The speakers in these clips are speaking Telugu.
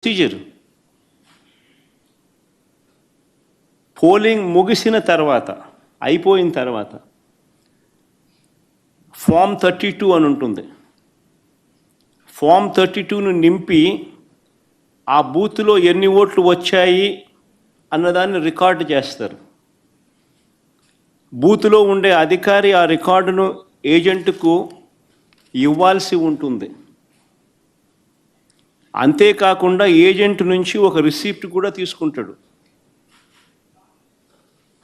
ప్రొసీజర్ పోలింగ్ ముగిసిన తర్వాత అయిపోయిన తర్వాత ఫామ్ 32 అని ఉంటుంది. ఫామ్ 32ను నింపి ఆ బూత్లో ఎన్ని ఓట్లు వచ్చాయి అన్నదాన్ని రికార్డు చేస్తారు. బూత్లో ఉండే అధికారి ఆ రికార్డును ఏజెంట్కు ఇవ్వాల్సి ఉంటుంది. అంతేకాకుండా ఏజెంట్ నుంచి ఒక రిసిప్ట్ కూడా తీసుకుంటాడు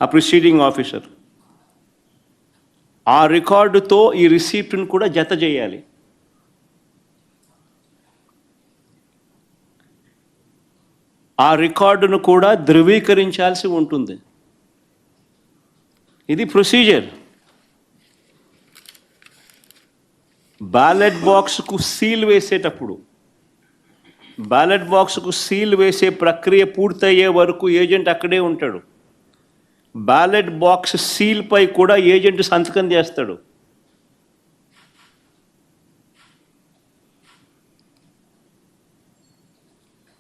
ఆ ప్రిసీడింగ్ ఆఫీసర్. ఆ రికార్డుతో ఈ రిసిప్ట్ను కూడా జత చేయాలి. ఆ రికార్డును కూడా ధృవీకరించాల్సి ఉంటుంది. ఇది ప్రొసీజర్. బ్యాలెట్ బాక్స్కు సీల్ వేసేటప్పుడు బ్యాలెట్ బాక్స్కు సీల్ వేసే ప్రక్రియ పూర్తయ్యే వరకు ఏజెంట్ అక్కడే ఉంటాడు. బ్యాలెట్ బాక్స్ సీల్పై కూడా ఏజెంట్ సంతకం చేస్తాడు.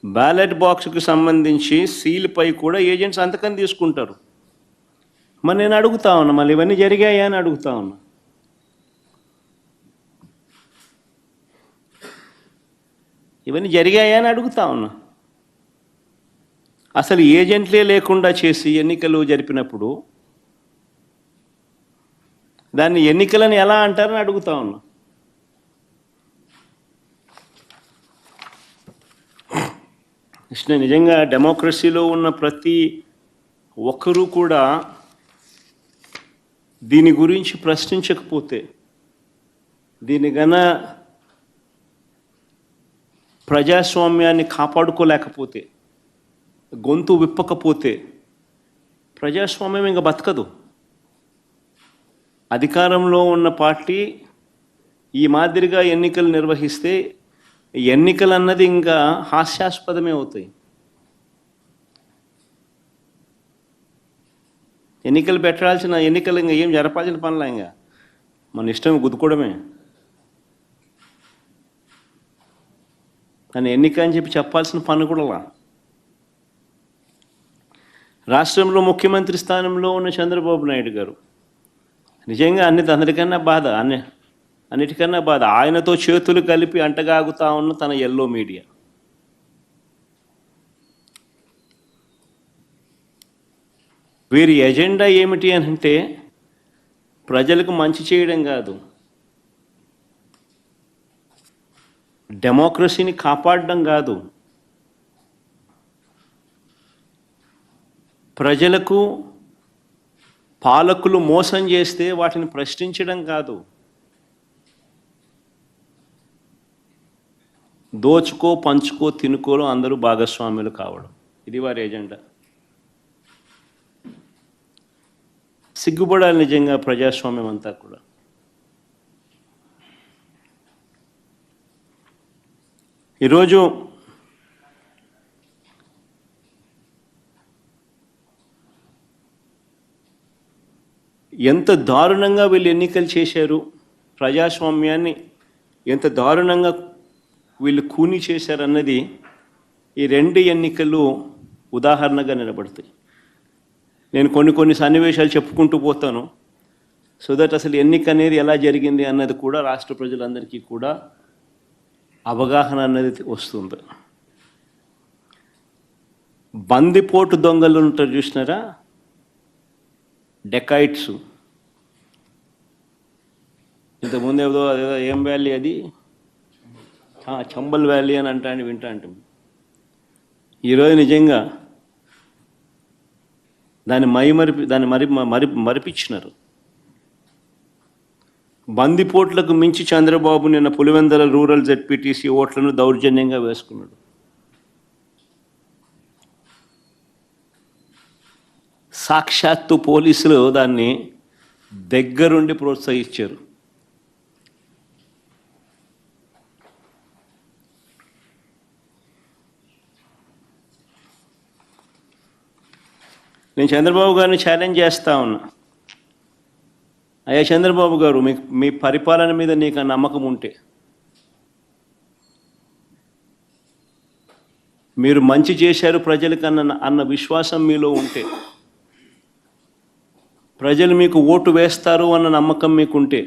బ్యాలెట్ బాక్స్కి సంబంధించి సీల్పై కూడా ఏజెంట్ సంతకం తీసుకుంటారు. మరి నేను అడుగుతా ఉన్నా, మళ్ళీ ఇవన్నీ జరిగాయా అని అడుగుతా ఉన్నా. ఇవన్నీ జరిగాయా అని అడుగుతా ఉన్నా. అసలు ఏజెంట్లే లేకుండా చేసి ఎన్నికలు జరిపినప్పుడు దాన్ని ఎన్నికలని ఎలా అంటారని అడుగుతా ఉన్నా. నిజంగా డెమోక్రసీలో ఉన్న ప్రతి ఒక్కరూ కూడా దీని గురించి ప్రశ్నించకపోతే, దీని ప్రజాస్వామ్యాన్ని కాపాడుకోలేకపోతే, గొంతు విప్పకపోతే ప్రజాస్వామ్యం ఇంకా బతకదు. అధికారంలో ఉన్న పార్టీ ఈ మాదిరిగా ఎన్నికలు నిర్వహిస్తే ఎన్నికలు అన్నది ఇంకా హాస్యాస్పదమే అవుతాయి. ఎన్నికలు పెట్టాల్సిన ఎన్నికలు ఇంకా ఏం జరపాల్సిన పనులా, ఇంకా మన ఇష్టం గుద్దుకోవడమే. కానీ ఎన్నిక అని చెప్పాల్సిన పని కూడా. రాష్ట్రంలో ముఖ్యమంత్రి స్థానంలో ఉన్న చంద్రబాబు నాయుడు గారు నిజంగా అందరికన్నా బాధ, అన్నిటికన్నా బాధ ఆయనతో చేతులు కలిపి అంటగాగుతా ఉన్న తన ఎల్లో మీడియా. వీరి ఎజెండా ఏమిటి అని అంటే ప్రజలకు మంచి చేయడం కాదు, డెమోక్రసీని కాపాడడం కాదు, ప్రజలకు పాలకులు మోసం చేస్తే వాటిని ప్రశ్నించడం కాదు, దోచుకో పంచుకో తినుకోలో అందరూ భాగస్వాములు కావడం. ఇది వారి ఎజెండా. సిగ్గుపడాలి నిజంగా ప్రజాస్వామ్యం అంతా కూడా. ఈరోజు ఎంత దారుణంగా వీళ్ళు ఎన్నికలు చేశారు, ప్రజాస్వామ్యాన్ని ఎంత దారుణంగా వీళ్ళు కూని చేశారన్నది ఈ రెండు ఎన్నికలు ఉదాహరణగా నిలబడతాయి. నేను కొన్ని సన్నివేశాలు చెప్పుకుంటూ పోతాను, సో దట్ అసలు ఎన్నిక అనేది ఎలా జరిగింది అన్నది కూడా రాష్ట్ర ప్రజలందరికీ కూడా అవగాహన అన్నది వస్తుంది. బందిపోటు దొంగలు ఉంటారు చూసినారా, డెకాయిట్స్. ఇంతకుముందు ఏదో ఏం వ్యాలీ అది, చంబల్ వ్యాలీ అని వింటా అంటాం. ఈరోజు నిజంగా దాన్ని మరిపించినారు. బందిపోట్లకు మించి చంద్రబాబు నిన్న పులివెందుల రూరల్ జెడ్పీటీసీ ఓట్లను దౌర్జన్యంగా వేసుకున్నాడు. సాక్షాత్తు పోలీసులు దాన్ని దగ్గరుండి ప్రోత్సహించారు. నేను చంద్రబాబు గారిని ఛాలెంజ్ చేస్తా ఉన్నా, అయ్యా చంద్రబాబు గారు, మీ పరిపాలన మీద నీకు నమ్మకం ఉంటే మీరు మంచి చేశారు ప్రజలకు అన్న విశ్వాసం మీలో ఉంటే, ప్రజలు మీకు ఓటు వేస్తారు అన్న నమ్మకం మీకుంటే,